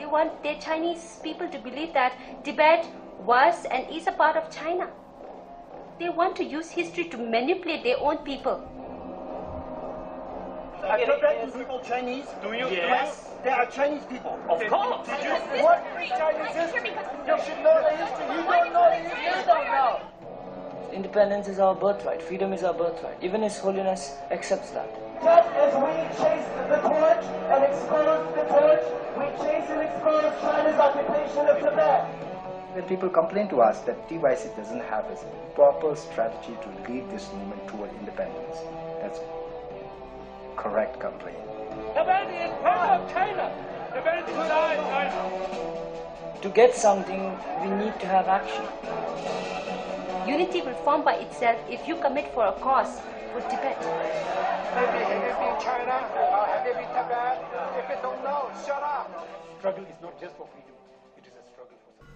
They want their Chinese people to believe that Tibet was and is a part of China. They want to use history to manipulate their own people. Are Tibetan people Chinese? Do you? Yes. They are Chinese people. Of course. What is Chinese history? You should know the history. You don't know the history. You don't know. Independence is our birthright. Freedom is our birthright. Even His Holiness accepts that. Just as we chase the torch and expose the torch, we chase and expose China's occupation of Tibet. When people complain to us that TYC doesn't have a proper strategy to lead this movement toward independence, that's correct complaint. Tibet is part of China. Tibet is China. To get something, we need to have action. Unity will form by itself if you commit for a cause for Tibet. Have you been China? Have you been Tibet? If you don't know, shut up. Struggle is not just for freedom. It is a struggle for something.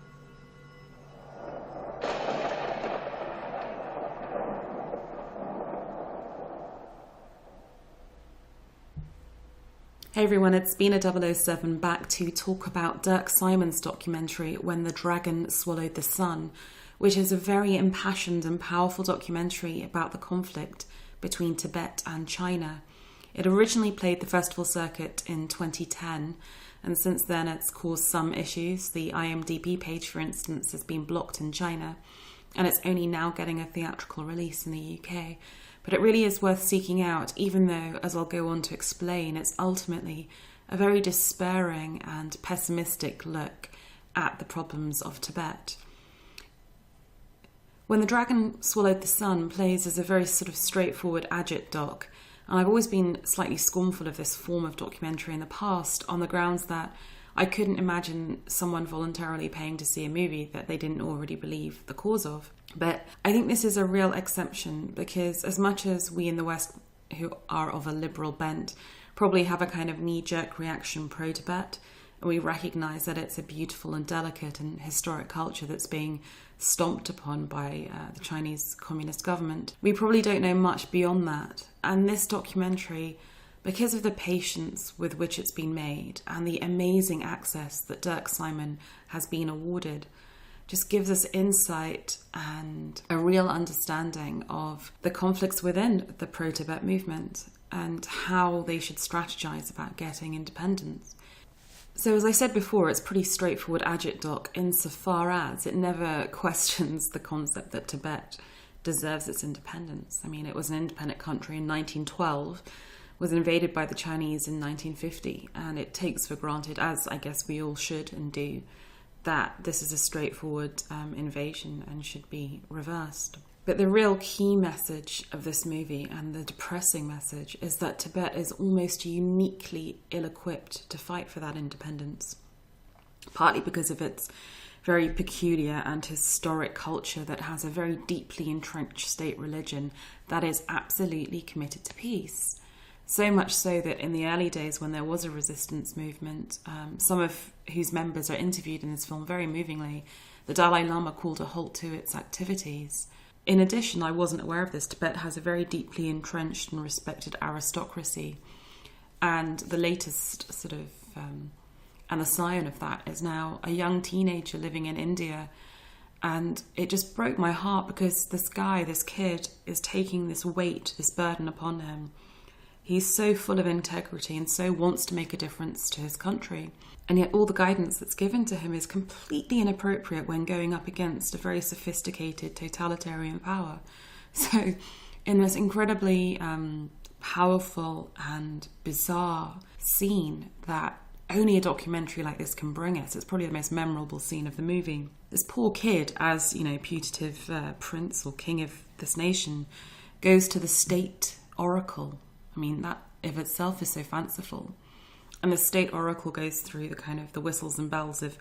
Hey everyone, it's B007 back to talk about Dirk Simon's documentary When the Dragon Swallowed the Sun, which is a very impassioned and powerful documentary about the conflict between Tibet and China. It originally played the festival circuit in 2010, and since then it's caused some issues. The IMDb page, for instance, has been blocked in China, and it's only now getting a theatrical release in the UK. But it really is worth seeking out, even though, as I'll go on to explain, it's ultimately a very despairing and pessimistic look at the problems of Tibet. When the Dragon Swallowed the Sun plays as a very sort of straightforward agit doc, and I've always been slightly scornful of this form of documentary in the past on the grounds that I couldn't imagine someone voluntarily paying to see a movie that they didn't already believe the cause of. But I think this is a real exception, because as much as we in the West, who are of a liberal bent, probably have a kind of knee-jerk reaction pro-Tibet, and we recognise that it's a beautiful and delicate and historic culture that's being stomped upon by the Chinese Communist government, we probably don't know much beyond that. And this documentary, because of the patience with which it's been made and the amazing access that Dirk Simon has been awarded, just gives us insight and a real understanding of the conflicts within the pro-Tibet movement and how they should strategize about getting independence. So as I said before, it's pretty straightforward agit doc insofar as it never questions the concept that Tibet deserves its independence. I mean, it was an independent country in 1912, was invaded by the Chinese in 1950, and it takes for granted, as I guess we all should and do, that this is a straightforward invasion and should be reversed. But the real key message of this movie, and the depressing message, is that Tibet is almost uniquely ill-equipped to fight for that independence, partly because of its very peculiar and historic culture that has a very deeply entrenched state religion that is absolutely committed to peace. So much so that in the early days when there was a resistance movement, some of whose members are interviewed in this film very movingly, the Dalai Lama called a halt to its activities. In addition, I wasn't aware of this, Tibet has a very deeply entrenched and respected aristocracy. And the latest sort of, and the scion of that is now a young teenager living in India. And it just broke my heart because this guy, this kid, is taking this weight, this burden upon him. He's so full of integrity and so wants to make a difference to his country. And yet all the guidance that's given to him is completely inappropriate when going up against a very sophisticated totalitarian power. So in this incredibly powerful and bizarre scene that only a documentary like this can bring us, it's probably the most memorable scene of the movie. This poor kid, as, you know, putative prince or king of this nation, goes to the state oracle. I mean, that of itself is so fanciful. And the state oracle goes through the kind of the whistles and bells of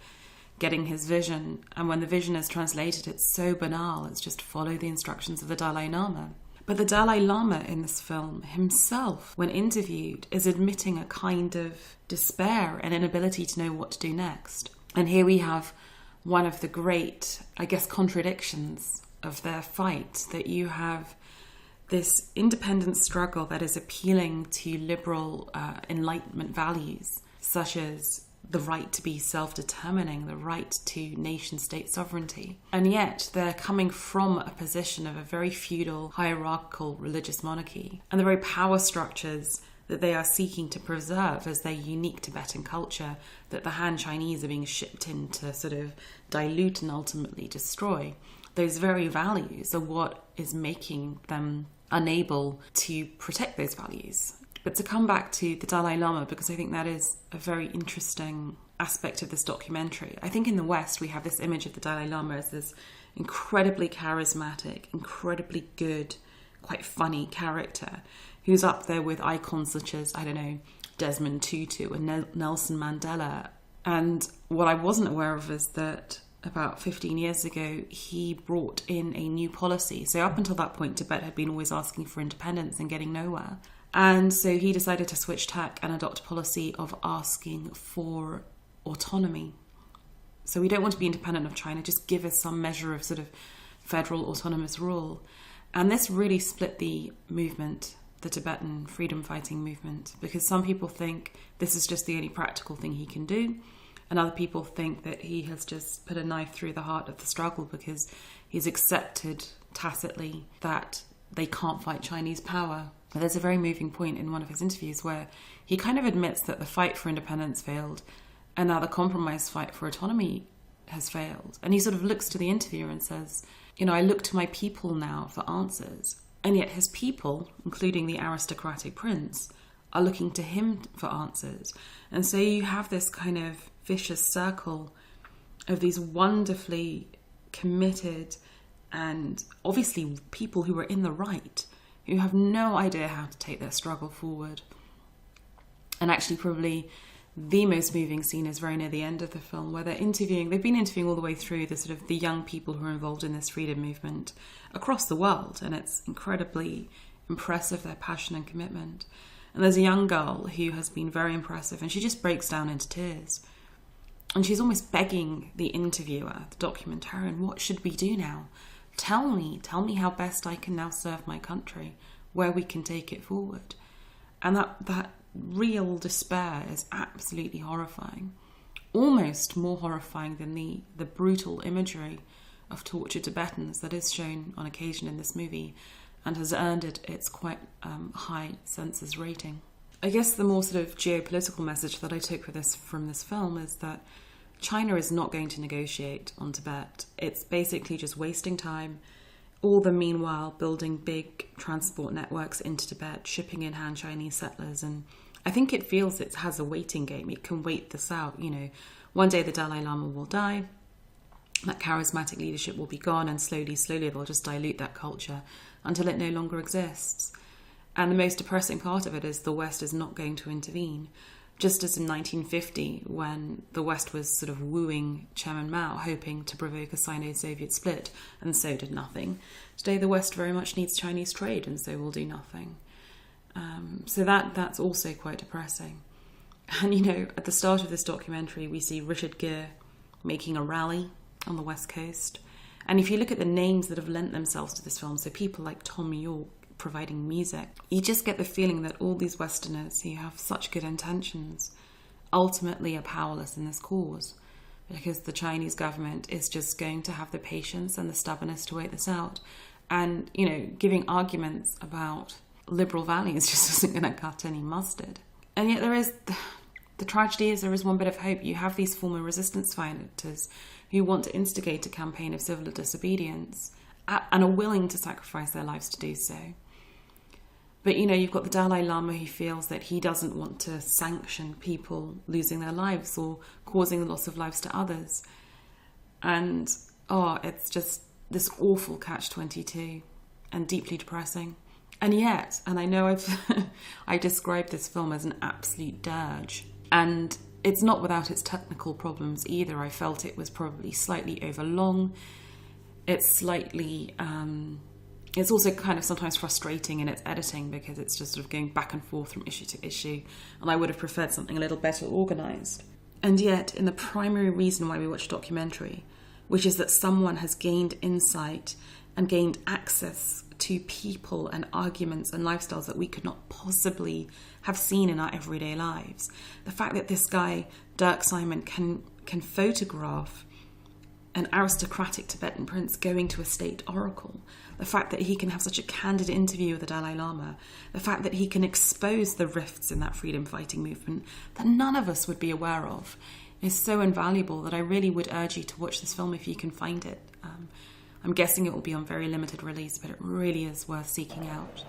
getting his vision. And when the vision is translated, it's so banal. It's just follow the instructions of the Dalai Lama. But the Dalai Lama in this film himself, when interviewed, is admitting a kind of despair and inability to know what to do next. And here we have one of the great, I guess, contradictions of their fight, that you have this independent struggle that is appealing to liberal Enlightenment values, such as the right to be self-determining, the right to nation-state sovereignty. And yet they're coming from a position of a very feudal, hierarchical religious monarchy. And the very power structures that they are seeking to preserve as their unique Tibetan culture that the Han Chinese are being shipped in to sort of dilute and ultimately destroy. Those very values are what is making them unable to protect those values. But to come back to the Dalai Lama, because I think that is a very interesting aspect of this documentary. I think in the West we have this image of the Dalai Lama as this incredibly charismatic, incredibly good, quite funny character who's up there with icons such as, I don't know, Desmond Tutu and Nelson Mandela. And what I wasn't aware of is that about 15 years ago, he brought in a new policy. So up until that point, Tibet had been always asking for independence and getting nowhere. And so he decided to switch tack and adopt a policy of asking for autonomy. So we don't want to be independent of China, just give us some measure of sort of federal autonomous rule. And this really split the movement, the Tibetan freedom fighting movement, because some people think this is just the only practical thing he can do. And other people think that he has just put a knife through the heart of the struggle because he's accepted tacitly that they can't fight Chinese power. But there's a very moving point in one of his interviews where he kind of admits that the fight for independence failed and now the compromise fight for autonomy has failed. And he sort of looks to the interviewer and says, you know, I look to my people now for answers. And yet his people, including the aristocratic prince, are looking to him for answers. And so you have this kind of vicious circle of these wonderfully committed and obviously people who are in the right, who have no idea how to take their struggle forward. And actually probably the most moving scene is very near the end of the film where they've been interviewing all the way through the sort of the young people who are involved in this freedom movement across the world. And it's incredibly impressive, their passion and commitment. And there's a young girl who has been very impressive and she just breaks down into tears. And she's almost begging the interviewer, the documentarian, what should we do now? Tell me how best I can now serve my country, where we can take it forward. And that real despair is absolutely horrifying. Almost more horrifying than the brutal imagery of tortured Tibetans that is shown on occasion in this movie and has earned it its quite high census rating. I guess the more sort of geopolitical message that I took from this film is that China is not going to negotiate on Tibet. It's basically just wasting time, all the meanwhile building big transport networks into Tibet, shipping in Han Chinese settlers. And I think it feels it has a waiting game. It can wait this out. You know, one day the Dalai Lama will die, that charismatic leadership will be gone, and slowly they'll just dilute that culture until it no longer exists. And the most depressing part of it is the West is not going to intervene. Just as in 1950, when the West was sort of wooing Chairman Mao, hoping to provoke a Sino-Soviet split, and so did nothing. Today, the West very much needs Chinese trade, and so will do nothing. So that's also quite depressing. And, you know, at the start of this documentary, we see Richard Gere making a rally on the West Coast. And if you look at the names that have lent themselves to this film, so people like Tom York, providing music, you just get the feeling that all these Westerners who have such good intentions ultimately are powerless in this cause because the Chinese government is just going to have the patience and the stubbornness to wait this out. And, you know, giving arguments about liberal values just isn't going to cut any mustard. And yet the tragedy is there is one bit of hope. You have these former resistance fighters who want to instigate a campaign of civil disobedience and are willing to sacrifice their lives to do so. But, you know, you've got the Dalai Lama who feels that he doesn't want to sanction people losing their lives or causing the loss of lives to others. And, it's just this awful catch-22 and deeply depressing. And yet, and I know I described this film as an absolute dirge. And it's not without its technical problems either. I felt it was probably slightly overlong. It's slightly... It's also kind of sometimes frustrating in its editing because it's just sort of going back and forth from issue to issue, and I would have preferred something a little better organised. And yet, in the primary reason why we watch a documentary, which is that someone has gained insight and gained access to people and arguments and lifestyles that we could not possibly have seen in our everyday lives. The fact that this guy, Dirk Simon, can photograph an aristocratic Tibetan prince going to a state oracle, the fact that he can have such a candid interview with the Dalai Lama, the fact that he can expose the rifts in that freedom fighting movement that none of us would be aware of, is so invaluable that I really would urge you to watch this film if you can find it. I'm guessing it will be on very limited release, but it really is worth seeking out.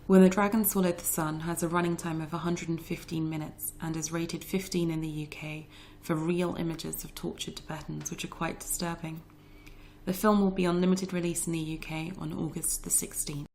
When the Dragon Swallowed the Sun has a running time of 115 minutes and is rated 15 in the UK for real images of tortured Tibetans, which are quite disturbing. The film will be on limited release in the UK on August the 16th.